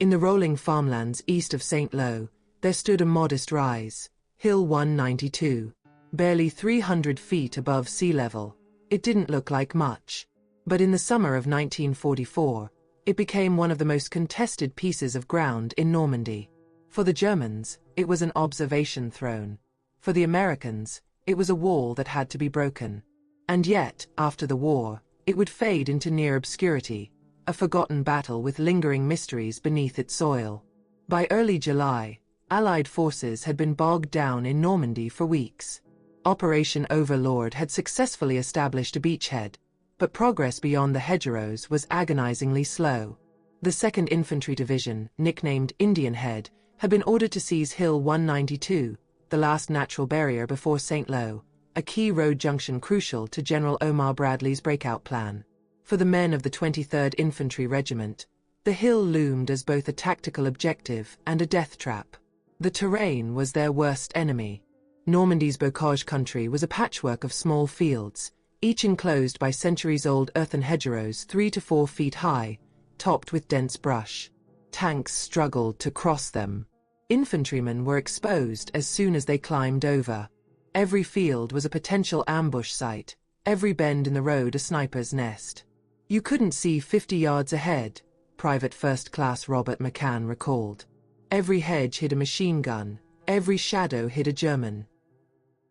In the rolling farmlands east of St. Lo, there stood a modest rise, Hill 192, barely 300 feet above sea level. It didn't look like much. But in the summer of 1944, it became one of the most contested pieces of ground in Normandy. For the Germans, it was an observation throne. For the Americans, it was a wall that had to be broken. And yet, after the war, it would fade into near obscurity, a forgotten battle with lingering mysteries beneath its soil. By early July, Allied forces had been bogged down in Normandy for weeks. Operation Overlord had successfully established a beachhead, but progress beyond the hedgerows was agonizingly slow. The 2nd Infantry Division, nicknamed Indian Head, had been ordered to seize Hill 192, the last natural barrier before St. Lo, a key road junction crucial to General Omar Bradley's breakout plan. For the men of the 23rd Infantry Regiment, the hill loomed as both a tactical objective and a death trap. The terrain was their worst enemy. Normandy's bocage country was a patchwork of small fields, each enclosed by centuries-old earthen hedgerows 3 to 4 feet high, topped with dense brush. Tanks struggled to cross them. Infantrymen were exposed as soon as they climbed over. Every field was a potential ambush site, every bend in the road a sniper's nest. You couldn't see 50 yards ahead, Private First Class Robert McCann recalled. Every hedge hid a machine gun, every shadow hid a German.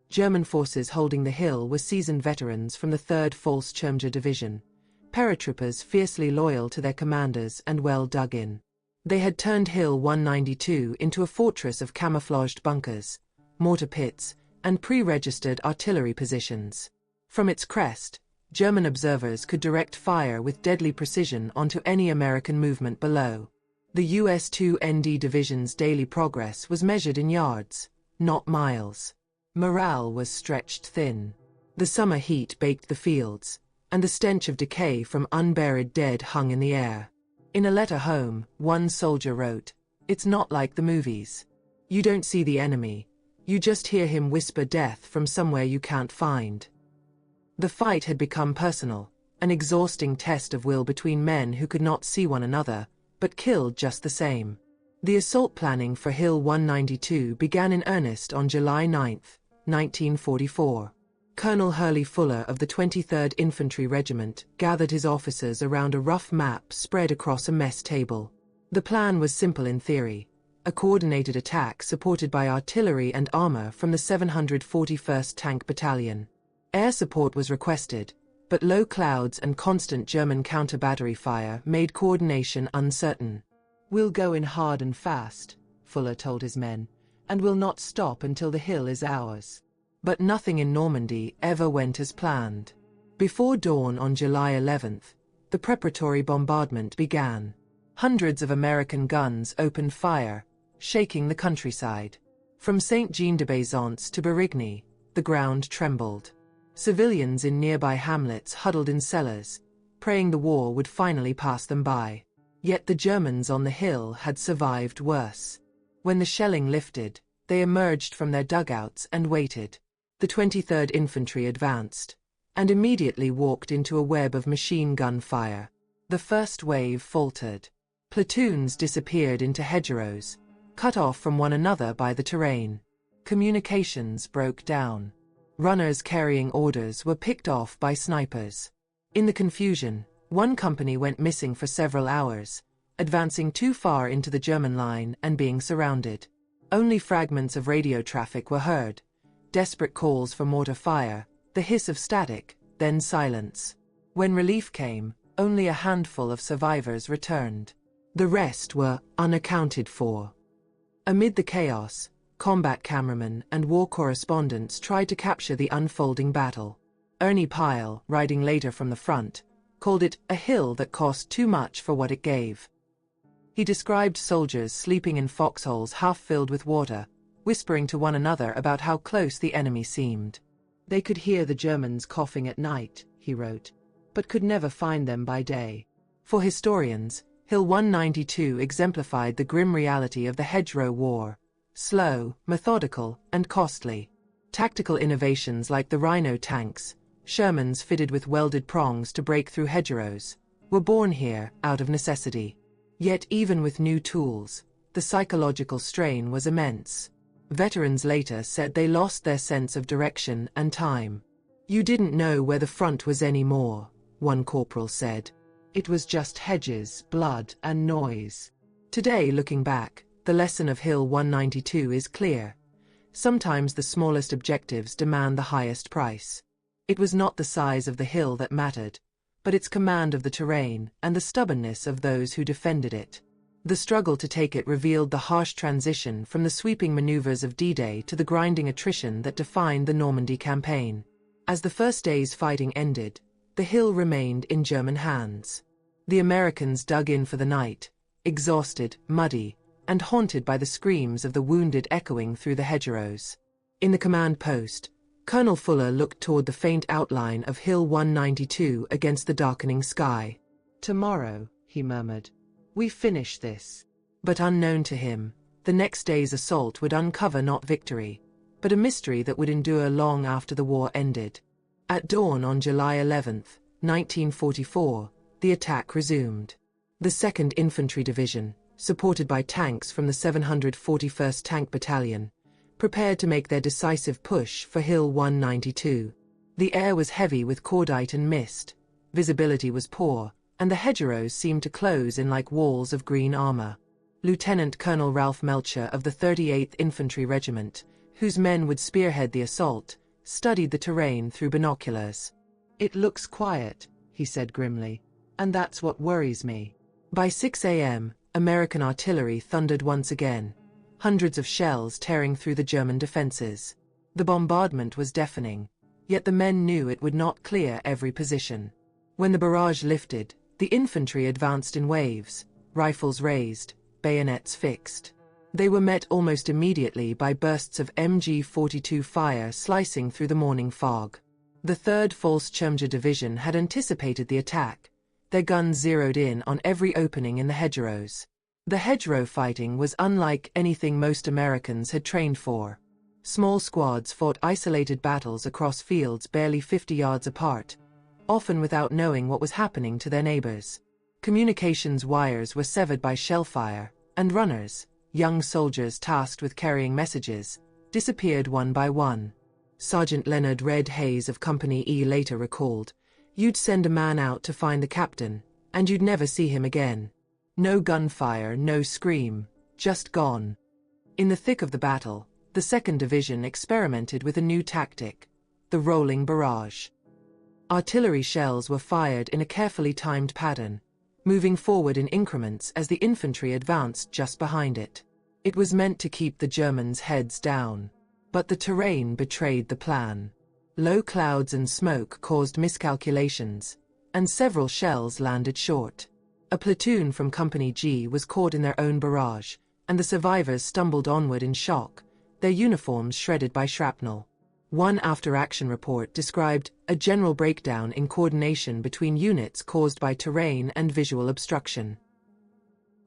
German forces holding the hill were seasoned veterans from the 3rd Volkschirmjäger Division, paratroopers fiercely loyal to their commanders and well dug in. They had turned Hill 192 into a fortress of camouflaged bunkers, mortar pits, and pre-registered artillery positions. From its crest, German observers could direct fire with deadly precision onto any American movement below. The US 2ND Division's daily progress was measured in yards, not miles. Morale was stretched thin. The summer heat baked the fields, and the stench of decay from unburied dead hung in the air. In a letter home, one soldier wrote, "It's not like the movies. You don't see the enemy. You just hear him whisper death from somewhere you can't find." The fight had become personal, an exhausting test of will between men who could not see one another, but killed just the same. The assault planning for Hill 192 began in earnest on July 9, 1944. Colonel Hurley Fuller of the 23rd Infantry Regiment gathered his officers around a rough map spread across a mess table. The plan was simple in theory: a coordinated attack supported by artillery and armor from the 741st Tank Battalion. Air support was requested, but low clouds and constant German counter-battery fire made coordination uncertain. "We'll go in hard and fast," Fuller told his men, "and we'll not stop until the hill is ours." But nothing in Normandy ever went as planned. Before dawn on July 11th, the preparatory bombardment began. Hundreds of American guns opened fire, shaking the countryside. From Saint-Jean-de-Bezons to Berigny, the ground trembled. Civilians in nearby hamlets huddled in cellars, praying the war would finally pass them by. Yet the Germans on the hill had survived worse. When the shelling lifted, they emerged from their dugouts and waited. The 23rd Infantry advanced, and immediately walked into a web of machine gun fire. The first wave faltered. Platoons disappeared into hedgerows, cut off from one another by the terrain. Communications broke down. Runners carrying orders were picked off by snipers. In the confusion, one company went missing for several hours, advancing too far into the German line and being surrounded. Only fragments of radio traffic were heard, desperate calls for mortar fire, the hiss of static, then silence. When relief came, only a handful of survivors returned. The rest were unaccounted for. Amid the chaos, combat cameramen and war correspondents tried to capture the unfolding battle. Ernie Pyle, riding later from the front, called it a hill that cost too much for what it gave. He described soldiers sleeping in foxholes half filled with water, whispering to one another about how close the enemy seemed. They could hear the Germans coughing at night, he wrote, but could never find them by day. For historians, Hill 192 exemplified the grim reality of the hedgerow war: slow, methodical, and costly. Tactical innovations like the Rhino tanks, Shermans fitted with welded prongs to break through hedgerows, were born here out of necessity. Yet even with new tools, the psychological strain was immense. Veterans later said they lost their sense of direction and time. "You didn't know where the front was anymore," one corporal said. "It was just hedges, blood, and noise." Today, looking back, the lesson of Hill 192 is clear. Sometimes the smallest objectives demand the highest price. It was not the size of the hill that mattered, but its command of the terrain and the stubbornness of those who defended it. The struggle to take it revealed the harsh transition from the sweeping maneuvers of D-Day to the grinding attrition that defined the Normandy campaign. As the first day's fighting ended, the hill remained in German hands. The Americans dug in for the night, exhausted, muddy, and haunted by the screams of the wounded echoing through the hedgerows. In the command post, Colonel Fuller looked toward the faint outline of Hill 192 against the darkening sky. "Tomorrow," he murmured, "we finish this." But unknown to him, the next day's assault would uncover not victory, but a mystery that would endure long after the war ended. At dawn on July 11, 1944, the attack resumed. The 2nd Infantry Division, supported by tanks from the 741st Tank Battalion, prepared to make their decisive push for Hill 192. The air was heavy with cordite and mist, visibility was poor, and the hedgerows seemed to close in like walls of green armor. Lieutenant Colonel Ralph Melcher of the 38th Infantry Regiment, whose men would spearhead the assault, studied the terrain through binoculars. "It looks quiet," he said grimly, "and that's what worries me." By 6 a.m., American artillery thundered once again, hundreds of shells tearing through the German defenses. The bombardment was deafening, yet the men knew it would not clear every position. When the barrage lifted, the infantry advanced in waves, rifles raised, bayonets fixed. They were met almost immediately by bursts of MG-42 fire slicing through the morning fog. The 3rd Volkschirmjäger Division had anticipated the attack, their guns zeroed in on every opening in the hedgerows. The hedgerow fighting was unlike anything most Americans had trained for. Small squads fought isolated battles across fields barely 50 yards apart, often without knowing what was happening to their neighbors. Communications wires were severed by shellfire, and runners, young soldiers tasked with carrying messages, disappeared one by one. Sergeant Leonard Red Hayes of Company E later recalled, "You'd send a man out to find the captain, and you'd never see him again. No gunfire, no scream, just gone." In the thick of the battle, the 2nd Division experimented with a new tactic, the rolling barrage. Artillery shells were fired in a carefully timed pattern, moving forward in increments as the infantry advanced just behind it. It was meant to keep the Germans' heads down. But the terrain betrayed the plan. Low clouds and smoke caused miscalculations, and several shells landed short. A platoon from Company G was caught in their own barrage, and the survivors stumbled onward in shock, their uniforms shredded by shrapnel. One after-action report described a general breakdown in coordination between units caused by terrain and visual obstruction.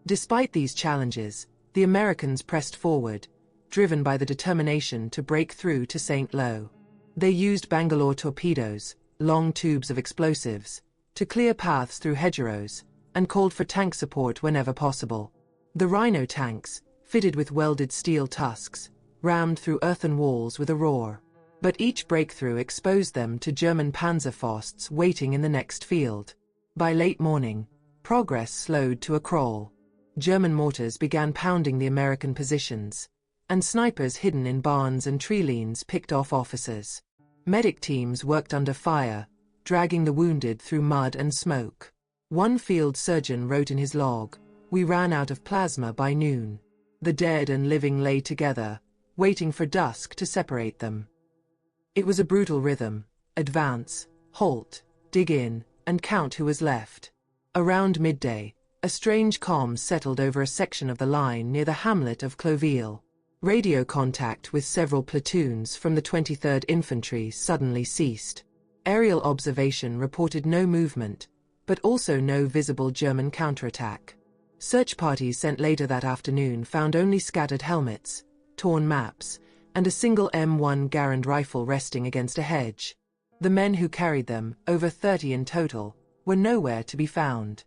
Despite these challenges, the Americans pressed forward, driven by the determination to break through to St. Lo. They used Bangalore torpedoes, long tubes of explosives, to clear paths through hedgerows, and called for tank support whenever possible. The Rhino tanks, fitted with welded steel tusks, rammed through earthen walls with a roar. But each breakthrough exposed them to German Panzerfausts waiting in the next field. By late morning, progress slowed to a crawl. German mortars began pounding the American positions, and snipers hidden in barns and tree lanes picked off officers. Medic teams worked under fire, dragging the wounded through mud and smoke. One field surgeon wrote in his log, "We ran out of plasma by noon. The dead and living lay together, waiting for dusk to separate them." It was a brutal rhythm: advance, halt, dig in, and count who was left. Around midday, a strange calm settled over a section of the line near the hamlet of Cloville. Radio contact with several platoons from the 23rd Infantry suddenly ceased. Aerial observation reported no movement, but also no visible German counterattack. Search parties sent later that afternoon found only scattered helmets, torn maps, and a single M1 Garand rifle resting against a hedge. The men who carried them, over 30 in total, were nowhere to be found.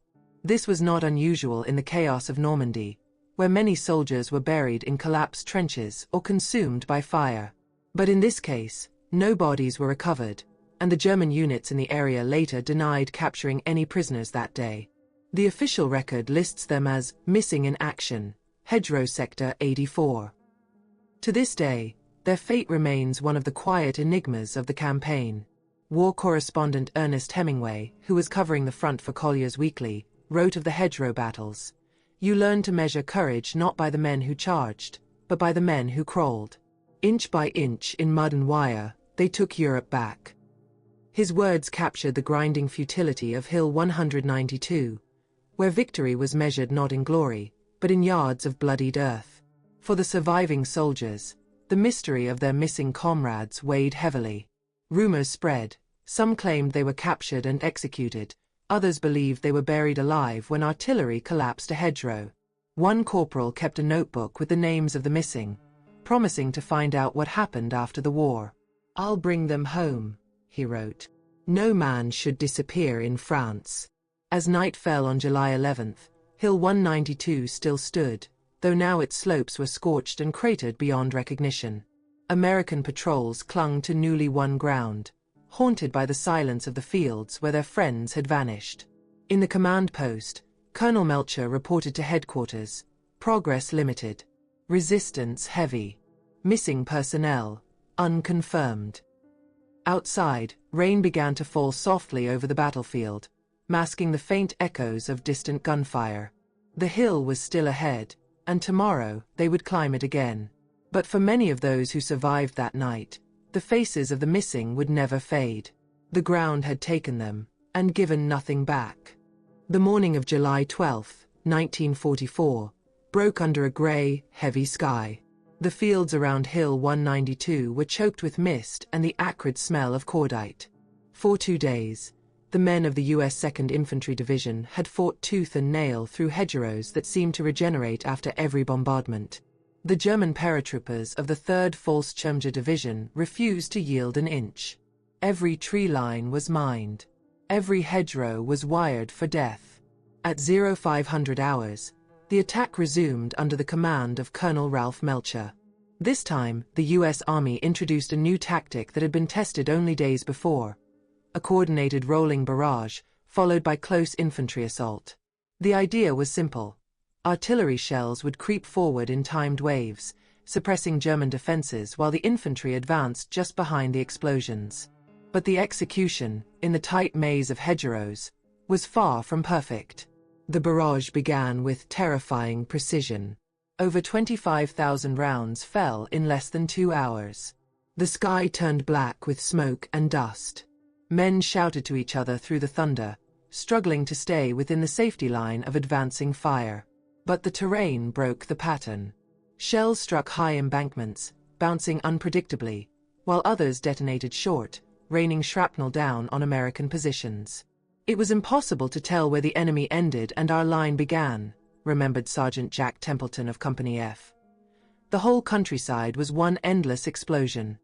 This was not unusual in the chaos of Normandy, where many soldiers were buried in collapsed trenches or consumed by fire. But in this case, no bodies were recovered, and the German units in the area later denied capturing any prisoners that day. The official record lists them as missing in action, Hedgerow Sector 84. To this day, their fate remains one of the quiet enigmas of the campaign. War correspondent Ernest Hemingway, who was covering the front for Collier's Weekly, wrote of the Hedgerow battles, "You learn to measure courage not by the men who charged, but by the men who crawled. Inch by inch in mud and wire, they took Europe back." His words captured the grinding futility of Hill 192, where victory was measured not in glory, but in yards of bloodied earth. For the surviving soldiers, the mystery of their missing comrades weighed heavily. Rumors spread. Some claimed they were captured and executed. Others believed they were buried alive when artillery collapsed a hedgerow. One corporal kept a notebook with the names of the missing, promising to find out what happened after the war. "I'll bring them home," he wrote. "No man should disappear in France." As night fell on July 11th, Hill 192 still stood, though now its slopes were scorched and cratered beyond recognition. American patrols clung to newly won ground, haunted by the silence of the fields where their friends had vanished. In the command post, Colonel Melcher reported to headquarters, "Progress limited. Resistance heavy. Missing personnel, unconfirmed." Outside, rain began to fall softly over the battlefield, masking the faint echoes of distant gunfire. The hill was still ahead, and tomorrow they would climb it again. But for many of those who survived that night, the faces of the missing would never fade. The ground had taken them, and given nothing back. The morning of July 12, 1944, broke under a grey, heavy sky. The fields around Hill 192 were choked with mist and the acrid smell of cordite. For 2 days, the men of the U.S. 2nd Infantry Division had fought tooth and nail through hedgerows that seemed to regenerate after every bombardment. The German paratroopers of the 3rd Volkschirmjäger Division refused to yield an inch. Every tree line was mined. Every hedgerow was wired for death. At 0500 hours, the attack resumed under the command of Colonel Ralph Melcher. This time, the U.S. Army introduced a new tactic that had been tested only days before: a coordinated rolling barrage, followed by close infantry assault. The idea was simple. Artillery shells would creep forward in timed waves, suppressing German defenses while the infantry advanced just behind the explosions. But the execution, in the tight maze of hedgerows, was far from perfect. The barrage began with terrifying precision. Over 25,000 rounds fell in less than 2 hours. The sky turned black with smoke and dust. Men shouted to each other through the thunder, struggling to stay within the safety line of advancing fire. But the terrain broke the pattern. Shells struck high embankments, bouncing unpredictably, while others detonated short, raining shrapnel down on American positions. "It was impossible to tell where the enemy ended and our line began," remembered Sergeant Jack Templeton of Company F. "The whole countryside was one endless explosion."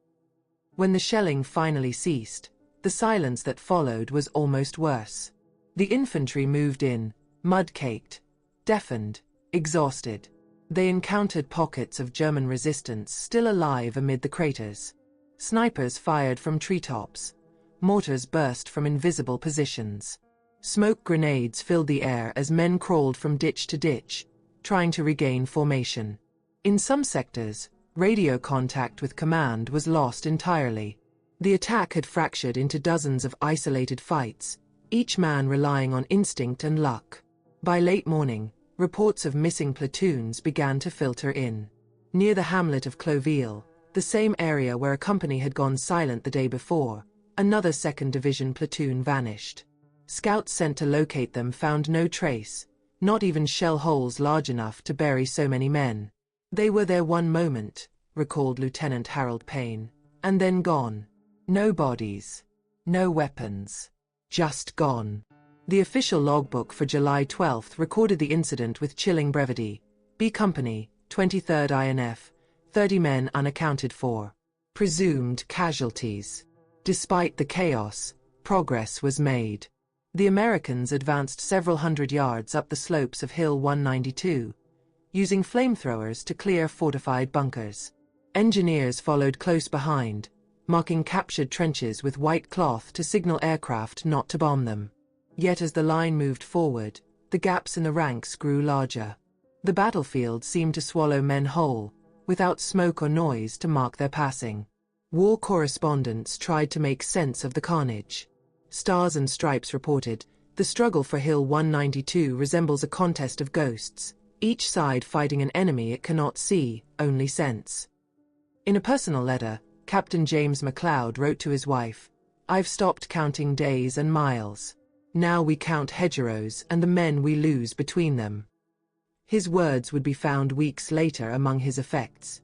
When the shelling finally ceased, the silence that followed was almost worse. The infantry moved in, mud-caked, deafened, exhausted. They encountered pockets of German resistance still alive amid the craters. Snipers fired from treetops. Mortars burst from invisible positions. Smoke grenades filled the air as men crawled from ditch to ditch, trying to regain formation. In some sectors, radio contact with command was lost entirely. The attack had fractured into dozens of isolated fights, each man relying on instinct and luck. By late morning, reports of missing platoons began to filter in. Near the hamlet of Cloville, the same area where a company had gone silent the day before, another 2nd Division platoon vanished. Scouts sent to locate them found no trace, not even shell holes large enough to bury so many men. "They were there one moment," recalled Lieutenant Harold Payne, "and then gone. No bodies. No weapons. Just gone." The official logbook for July 12 recorded the incident with chilling brevity. B Company, 23rd INF, 30 men unaccounted for. Presumed casualties. Despite the chaos, progress was made. The Americans advanced several hundred yards up the slopes of Hill 192, using flamethrowers to clear fortified bunkers. Engineers followed close behind, marking captured trenches with white cloth to signal aircraft not to bomb them. Yet as the line moved forward, the gaps in the ranks grew larger. The battlefield seemed to swallow men whole, without smoke or noise to mark their passing. War correspondents tried to make sense of the carnage. Stars and Stripes reported, "The struggle for Hill 192 resembles a contest of ghosts, each side fighting an enemy it cannot see, only sense." In a personal letter, Captain James McLeod wrote to his wife, "I've stopped counting days and miles. Now we count hedgerows and the men we lose between them." His words would be found weeks later among his effects.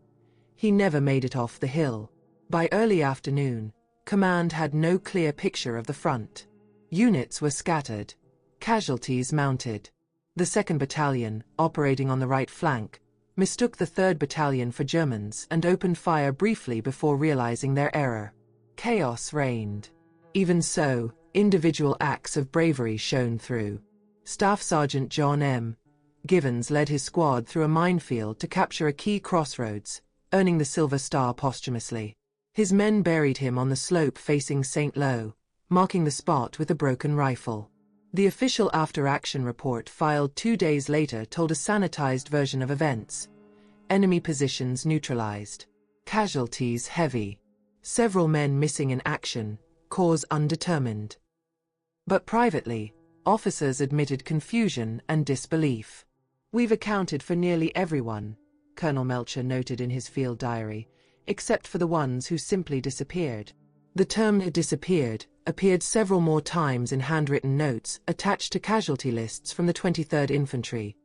He never made it off the hill. By early afternoon, command had no clear picture of the front. Units were scattered, casualties mounted. The 2nd Battalion, operating on the right flank, mistook the 3rd Battalion for Germans and opened fire briefly before realizing their error. Chaos reigned. Even so, individual acts of bravery shone through. Staff Sergeant John M. Givens led his squad through a minefield to capture a key crossroads, earning the Silver Star posthumously. His men buried him on the slope facing St. Lo, marking the spot with a broken rifle. The official after-action report filed 2 days later told a sanitized version of events. Enemy positions neutralized. Casualties heavy. Several men missing in action, cause undetermined. But privately, officers admitted confusion and disbelief. "We've accounted for nearly everyone," Colonel Melcher noted in his field diary, "except for the ones who simply disappeared." The term "disappeared" appeared several more times in handwritten notes attached to casualty lists from the 23rd Infantry,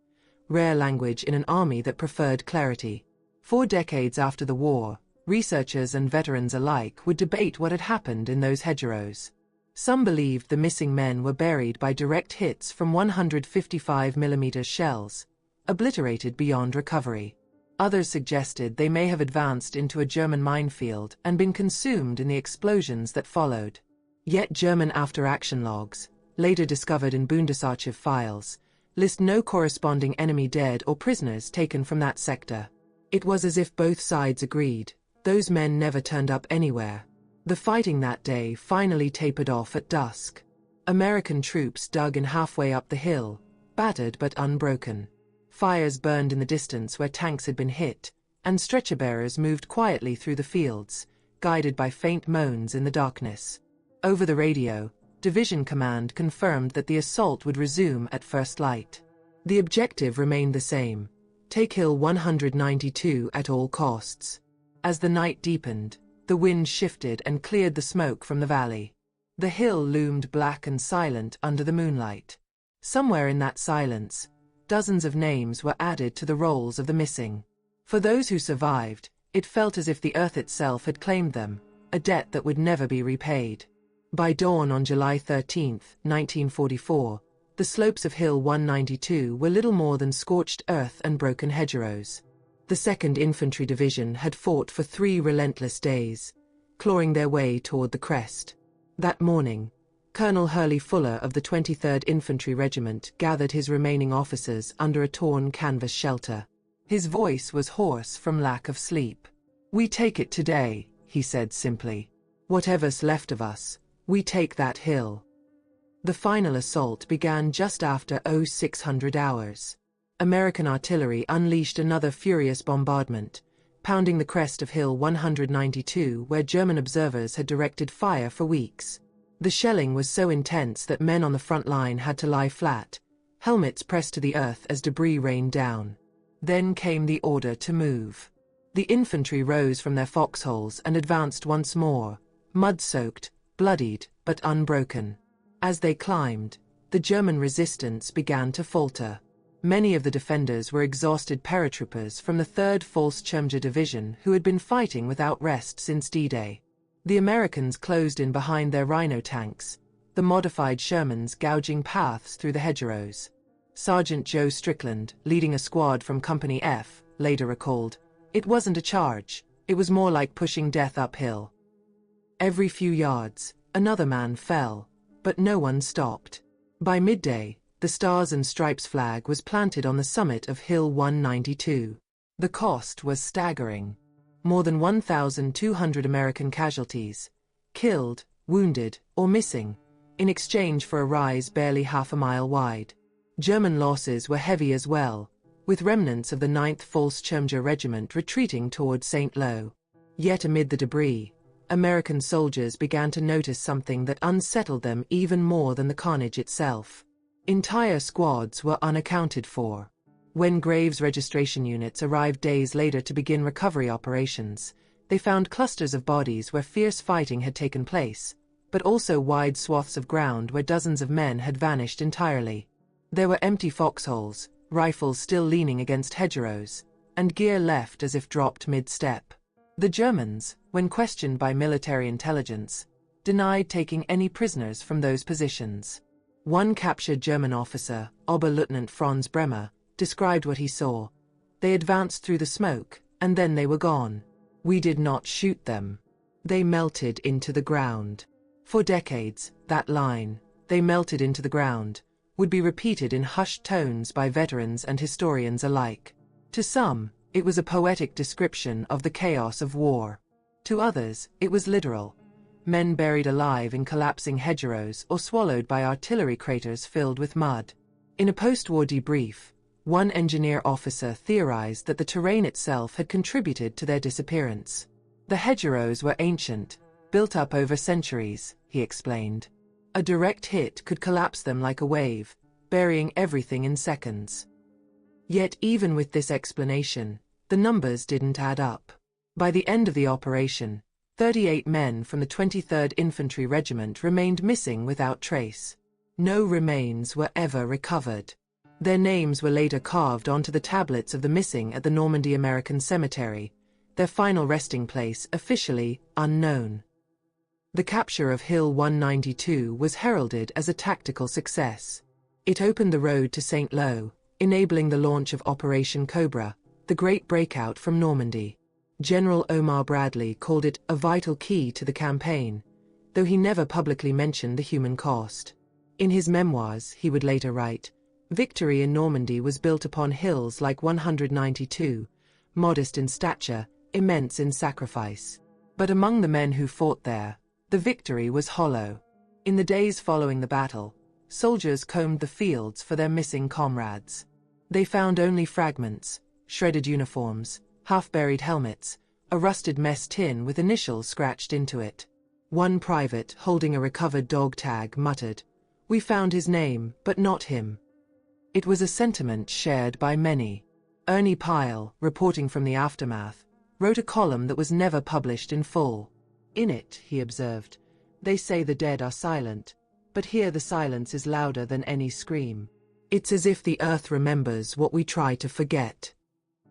rare language in an army that preferred clarity. 4 decades after the war, researchers and veterans alike would debate what had happened in those hedgerows. Some believed the missing men were buried by direct hits from 155mm shells, obliterated beyond recovery. Others suggested they may have advanced into a German minefield and been consumed in the explosions that followed. Yet German after-action logs, later discovered in Bundesarchiv files, list no corresponding enemy dead or prisoners taken from that sector. It was as if both sides agreed, those men never turned up anywhere. The fighting that day finally tapered off at dusk. American troops dug in halfway up the hill, battered but unbroken. Fires burned in the distance where tanks had been hit, and stretcher-bearers moved quietly through the fields, guided by faint moans in the darkness. Over the radio, Division Command confirmed that the assault would resume at first light. The objective remained the same: take Hill 192 at all costs. As the night deepened, the wind shifted and cleared the smoke from the valley. The hill loomed black and silent under the moonlight. Somewhere in that silence, dozens of names were added to the rolls of the missing. For those who survived, it felt as if the earth itself had claimed them, a debt that would never be repaid. By dawn on July 13, 1944, the slopes of Hill 192 were little more than scorched earth and broken hedgerows. The 2nd Infantry Division had fought for 3 relentless days, clawing their way toward the crest. That morning, Colonel Hurley Fuller of the 23rd Infantry Regiment gathered his remaining officers under a torn canvas shelter. His voice was hoarse from lack of sleep. "We take it today," he said simply. "Whatever's left of us, we take that hill." The final assault began just after 0600 hours. American artillery unleashed another furious bombardment, pounding the crest of Hill 192 where German observers had directed fire for weeks. The shelling was so intense that men on the front line had to lie flat, helmets pressed to the earth as debris rained down. Then came the order to move. The infantry rose from their foxholes and advanced once more, mud-soaked, bloodied, but unbroken. As they climbed, the German resistance began to falter. Many of the defenders were exhausted paratroopers from the 3rd Volkschirmjäger Division who had been fighting without rest since D-Day. The Americans closed in behind their Rhino tanks, the modified Shermans gouging paths through the hedgerows. Sergeant Joe Strickland, leading a squad from Company F, later recalled, "It wasn't a charge, it was more like pushing death uphill." Every few yards, another man fell, but no one stopped. By midday, the Stars and Stripes flag was planted on the summit of Hill 192. The cost was staggering. More than 1,200 American casualties, killed, wounded, or missing, in exchange for a rise barely half a mile wide. German losses were heavy as well, with remnants of the 9th Volkschirmjäger Regiment retreating toward St. Lo. Yet amid the debris, American soldiers began to notice something that unsettled them even more than the carnage itself. Entire squads were unaccounted for. When Graves registration units arrived days later to begin recovery operations, they found clusters of bodies where fierce fighting had taken place, but also wide swaths of ground where dozens of men had vanished entirely. There were empty foxholes, rifles still leaning against hedgerows, and gear left as if dropped mid-step. The Germans, when questioned by military intelligence, denied taking any prisoners from those positions. One captured German officer, Oberleutnant Franz Bremer, described what he saw. They advanced through the smoke, and then they were gone. We did not shoot them. They melted into the ground. For decades, that line, "they melted into the ground," would be repeated in hushed tones by veterans and historians alike. To some, it was a poetic description of the chaos of war. To others, it was literal. Men buried alive in collapsing hedgerows or swallowed by artillery craters filled with mud. In a post-war debrief, one engineer officer theorized that the terrain itself had contributed to their disappearance. The hedgerows were ancient, built up over centuries, he explained. A direct hit could collapse them like a wave, burying everything in seconds. Yet even with this explanation, the numbers didn't add up. By the end of the operation, 38 men from the 23rd Infantry Regiment remained missing without trace. No remains were ever recovered. Their names were later carved onto the tablets of the missing at the Normandy American Cemetery, their final resting place officially unknown. The capture of Hill 192 was heralded as a tactical success. It opened the road to St. Lo, enabling the launch of Operation Cobra, the great breakout from Normandy. General Omar Bradley called it a vital key to the campaign, though he never publicly mentioned the human cost. In his memoirs, he would later write, "Victory in Normandy was built upon hills like 192, modest in stature, immense in sacrifice. But among the men who fought there, the victory was hollow." In the days following the battle, soldiers combed the fields for their missing comrades. They found only fragments, shredded uniforms, half-buried helmets, a rusted mess tin with initials scratched into it. One private, holding a recovered dog tag, muttered, "We found his name, but not him." It was a sentiment shared by many. Ernie Pyle, reporting from the aftermath, wrote a column that was never published in full. In it, he observed, "They say the dead are silent, but here the silence is louder than any scream. It's as if the earth remembers what we try to forget."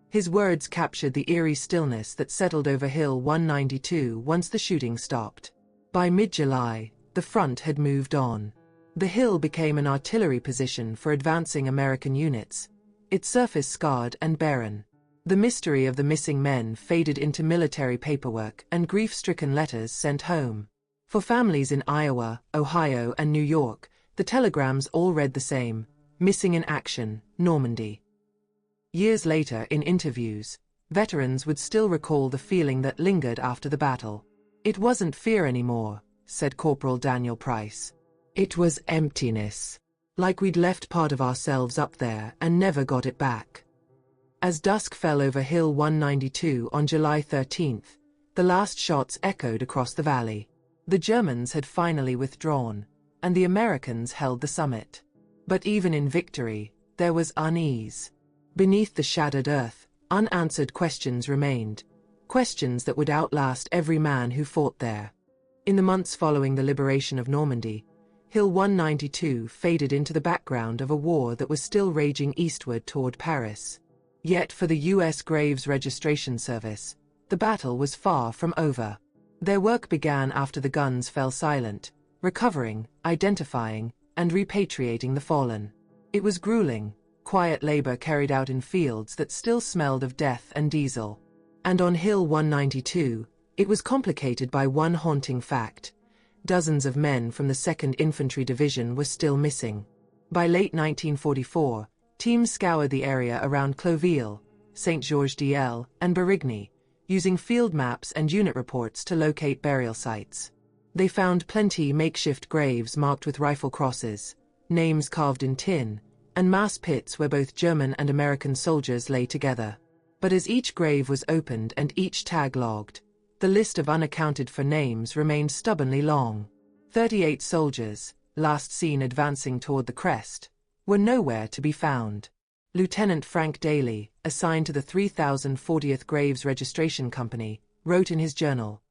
His words captured the eerie stillness that settled over Hill 192 once the shooting stopped. By mid-July, the front had moved on. The hill became an artillery position for advancing American units, its surface scarred and barren. The mystery of the missing men faded into military paperwork and grief-stricken letters sent home. For families in Iowa, Ohio, and New York, the telegrams all read the same: "Missing in action, Normandy." Years later, in interviews, veterans would still recall the feeling that lingered after the battle. "It wasn't fear anymore," said Corporal Daniel Price. "It was emptiness. Like we'd left part of ourselves up there and never got it back." As dusk fell over Hill 192 on July 13th, the last shots echoed across the valley. The Germans had finally withdrawn, and the Americans held the summit. But even in victory, there was unease. Beneath the shattered earth, unanswered questions remained, questions that would outlast every man who fought there. In the months following the liberation of Normandy, Hill 192 faded into the background of a war that was still raging eastward toward Paris. Yet for the U.S. Graves Registration Service, the battle was far from over. Their work began after the guns fell silent, recovering, identifying, and repatriating the fallen. It was grueling, quiet labor carried out in fields that still smelled of death and diesel. And on Hill 192, it was complicated by one haunting fact: dozens of men from the 2nd Infantry Division were still missing. By late 1944, teams scoured the area around Cloville, Saint-Georges-d'El, and Berigny, using field maps and unit reports to locate burial sites. They found plenty makeshift graves marked with rifle crosses, names carved in tin, and mass pits where both German and American soldiers lay together. But as each grave was opened and each tag logged, the list of unaccounted for names remained stubbornly long. 38 soldiers, last seen advancing toward the crest, were nowhere to be found. Lieutenant Frank Daly, assigned to the 3040th Graves Registration Company, wrote in his journal,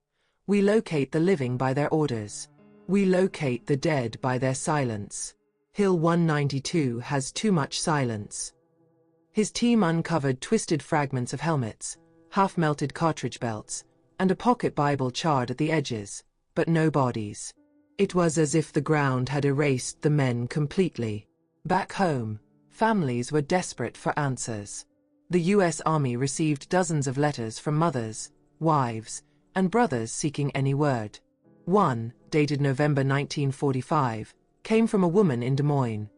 "We locate the living by their orders. We locate the dead by their silence. Hill 192 has too much silence." His team uncovered twisted fragments of helmets, half-melted cartridge belts, and a pocket Bible charred at the edges, but no bodies. It was as if the ground had erased the men completely. Back home, families were desperate for answers. The U.S. Army received dozens of letters from mothers, wives, and brothers seeking any word. One, dated November 1945, came from a woman in Des Moines.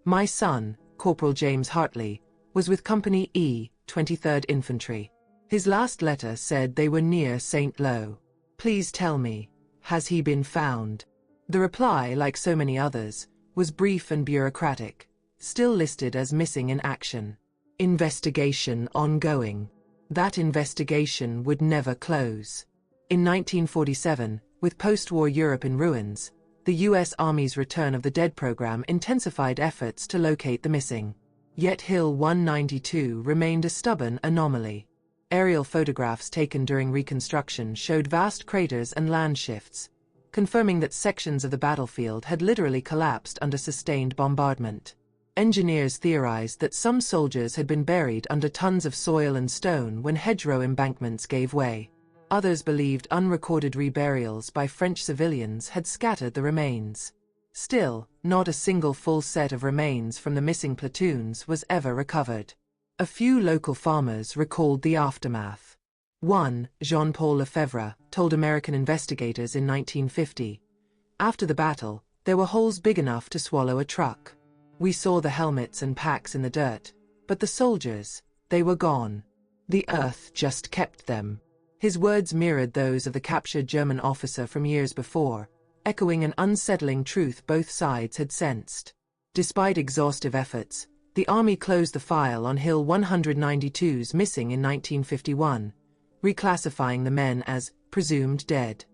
"My son, Corporal James Hartley, was with Company E, 23rd Infantry. His last letter said they were near St. Lo. Please tell me, has he been found?" The reply, like so many others, was brief and bureaucratic, still listed as missing in action. Investigation ongoing. That investigation would never close. In 1947, with post-war Europe in ruins, the U.S. Army's Return of the Dead program intensified efforts to locate the missing. Yet Hill 192 remained a stubborn anomaly. Aerial photographs taken during reconstruction showed vast craters and land shifts, confirming that sections of the battlefield had literally collapsed under sustained bombardment. Engineers theorized that some soldiers had been buried under tons of soil and stone when hedgerow embankments gave way. Others believed unrecorded reburials by French civilians had scattered the remains. Still, not a single full set of remains from the missing platoons was ever recovered. A few local farmers recalled the aftermath. One, Jean-Paul Lefebvre, told American investigators in 1950, "After the battle, there were holes big enough to swallow a truck. We saw the helmets and packs in the dirt, but the soldiers, they were gone. The earth just kept them." His words mirrored those of the captured German officer from years before, echoing an unsettling truth both sides had sensed. Despite exhaustive efforts, the Army closed the file on Hill 192's missing in 1951, reclassifying the men as presumed dead.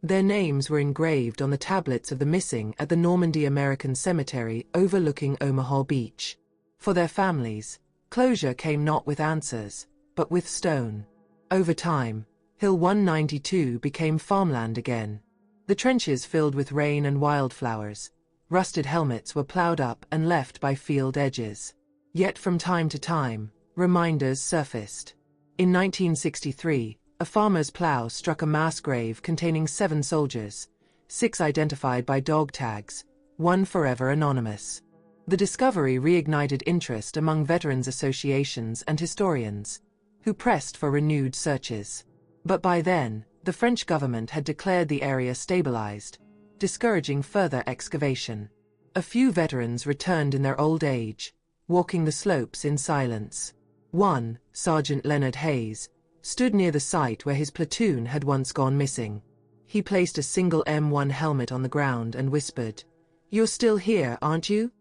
Their names were engraved on the tablets of the missing at the Normandy American Cemetery overlooking Omaha Beach. For their families, closure came not with answers, but with stone. Over time, Hill 192 became farmland again. The trenches filled with rain and wildflowers. Rusted helmets were plowed up and left by field edges. Yet from time to time, reminders surfaced. In 1963, a farmer's plow struck a mass grave containing 7 soldiers, 6 identified by dog tags, 1 forever anonymous. The discovery reignited interest among veterans associations and historians, who pressed for renewed searches. But by then, the French government had declared the area stabilized, discouraging further excavation. A few veterans returned in their old age, walking the slopes in silence. One, Sergeant Leonard Hayes, stood near the site where his platoon had once gone missing. He placed a single M1 helmet on the ground and whispered, "You're still here, aren't you?"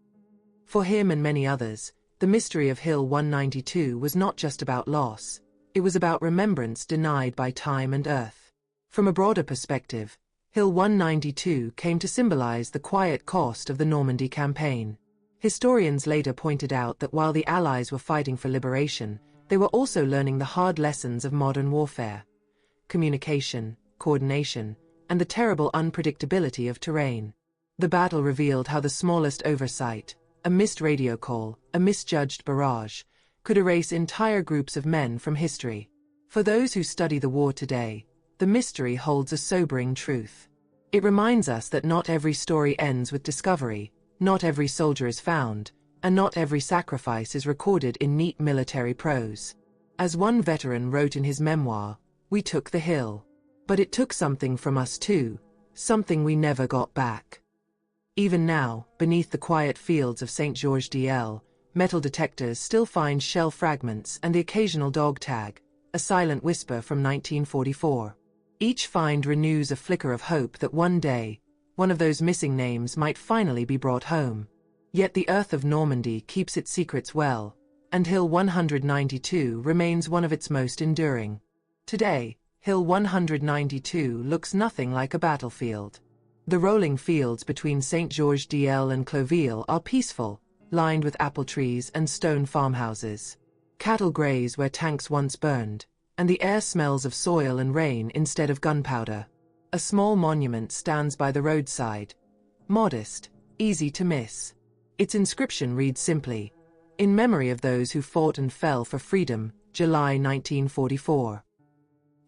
For him and many others, the mystery of Hill 192 was not just about loss, it was about remembrance denied by time and earth. From a broader perspective, Hill 192 came to symbolize the quiet cost of the Normandy campaign. Historians later pointed out that while the Allies were fighting for liberation, they were also learning the hard lessons of modern warfare: communication, coordination, and the terrible unpredictability of terrain. The battle revealed how the smallest oversight, a missed radio call, a misjudged barrage, could erase entire groups of men from history. For those who study the war today, the mystery holds a sobering truth. It reminds us that not every story ends with discovery, not every soldier is found, and not every sacrifice is recorded in neat military prose. As one veteran wrote in his memoir, "We took the hill. But it took something from us too, something we never got back." Even now, beneath the quiet fields of St. Georges d'El, metal detectors still find shell fragments and the occasional dog tag, a silent whisper from 1944. Each find renews a flicker of hope that one day, one of those missing names might finally be brought home. Yet the earth of Normandy keeps its secrets well, and Hill 192 remains one of its most enduring. Today, Hill 192 looks nothing like a battlefield. The rolling fields between St. Georges d'El and Cloville are peaceful, lined with apple trees and stone farmhouses. Cattle graze where tanks once burned, and the air smells of soil and rain instead of gunpowder. A small monument stands by the roadside. Modest, easy to miss. Its inscription reads simply, "In memory of those who fought and fell for freedom, July 1944."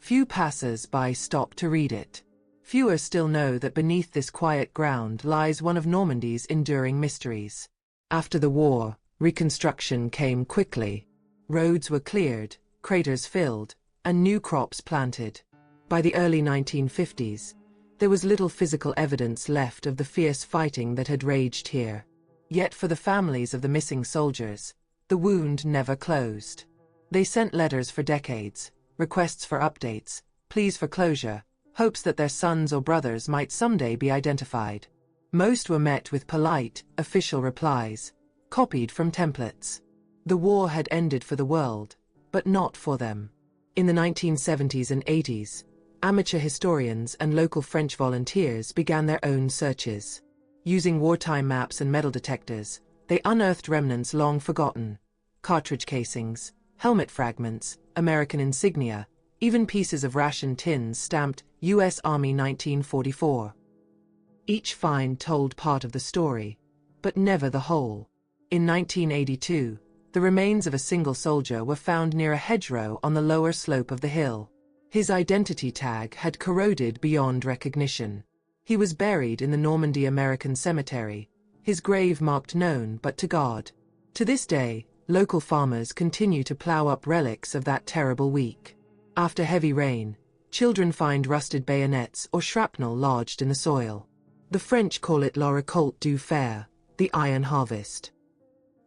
Few passers-by stop to read it. Fewer still know that beneath this quiet ground lies one of Normandy's enduring mysteries. After the war, reconstruction came quickly. Roads were cleared, craters filled, and new crops planted. By the early 1950s, there was little physical evidence left of the fierce fighting that had raged here. Yet for the families of the missing soldiers, the wound never closed. They sent letters for decades, requests for updates, pleas for closure, hopes that their sons or brothers might someday be identified. Most were met with polite, official replies, copied from templates. The war had ended for the world, but not for them. In the 1970s and 80s, amateur historians and local French volunteers began their own searches. Using wartime maps and metal detectors, they unearthed remnants long forgotten: cartridge casings, helmet fragments, American insignia, even pieces of ration tins stamped U.S. Army 1944. Each find told part of the story, but never the whole. In 1982, the remains of a single soldier were found near a hedgerow on the lower slope of the hill. His identity tag had corroded beyond recognition. He was buried in the Normandy American Cemetery, his grave marked known but to God. To this day, local farmers continue to plow up relics of that terrible week. After heavy rain, children find rusted bayonets or shrapnel lodged in the soil. The French call it la récolte du fer, the iron harvest.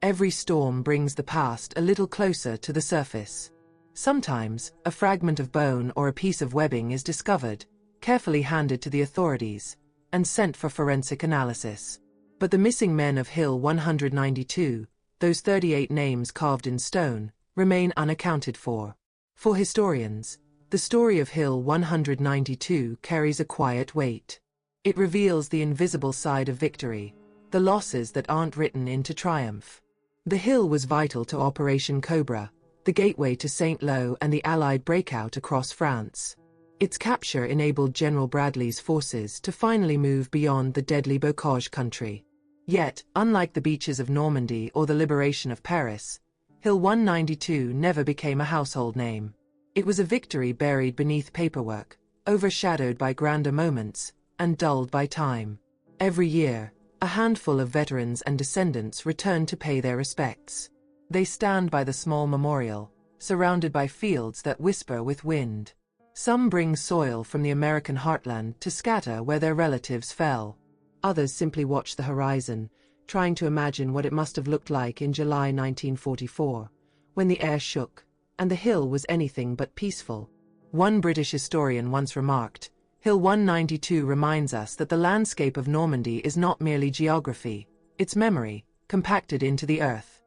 Every storm brings the past a little closer to the surface. Sometimes, a fragment of bone or a piece of webbing is discovered, carefully handed to the authorities, and sent for forensic analysis. But the missing men of Hill 192, those 38 names carved in stone, remain unaccounted for. For historians, the story of Hill 192 carries a quiet weight. It reveals the invisible side of victory, the losses that aren't written into triumph. The hill was vital to Operation Cobra, the gateway to St. Lo and the Allied breakout across France. Its capture enabled General Bradley's forces to finally move beyond the deadly Bocage country. Yet, unlike the beaches of Normandy or the liberation of Paris, Hill 192 never became a household name. It was a victory buried beneath paperwork, overshadowed by grander moments, and dulled by time. Every year, a handful of veterans and descendants return to pay their respects. They stand by the small memorial, surrounded by fields that whisper with wind. Some bring soil from the American heartland to scatter where their relatives fell. Others simply watch the horizon, trying to imagine what it must have looked like in July 1944, when the air shook, and the hill was anything but peaceful. One British historian once remarked, "Hill 192 reminds us that the landscape of Normandy is not merely geography, it's memory, compacted into the earth."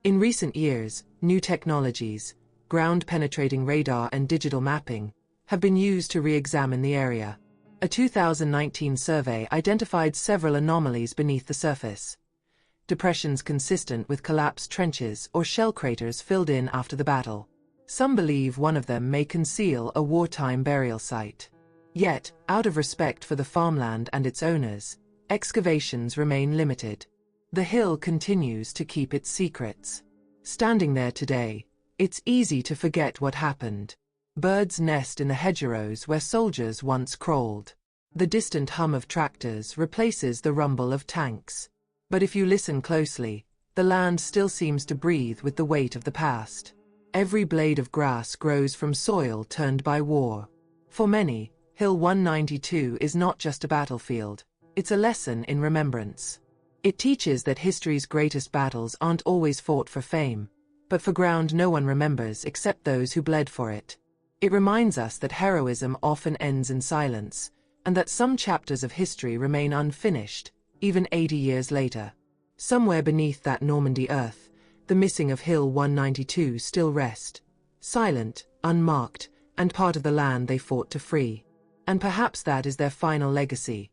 In recent years, new technologies, ground-penetrating radar and digital mapping, have been used to re-examine the area. A 2019 survey identified several anomalies beneath the surface. Depressions consistent with collapsed trenches or shell craters filled in after the battle. Some believe one of them may conceal a wartime burial site. Yet, out of respect for the farmland and its owners, excavations remain limited. The hill continues to keep its secrets. Standing there today, it's easy to forget what happened. Birds nest in the hedgerows where soldiers once crawled. The distant hum of tractors replaces the rumble of tanks. But if you listen closely, the land still seems to breathe with the weight of the past. Every blade of grass grows from soil turned by war. For many, Hill 192 is not just a battlefield, It's a lesson in remembrance. It teaches that history's greatest battles aren't always fought for fame, but for ground no one remembers except those who bled for it. It reminds us that heroism often ends in silence, and that some chapters of history remain unfinished, even 80 years later. Somewhere beneath that Normandy earth, the missing of Hill 192 still rest, silent, unmarked, and part of the land they fought to free. And perhaps that is their final legacy.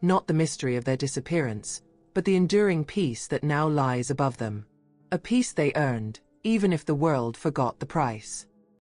Not the mystery of their disappearance, but the enduring peace that now lies above them. A peace they earned, even if the world forgot the price.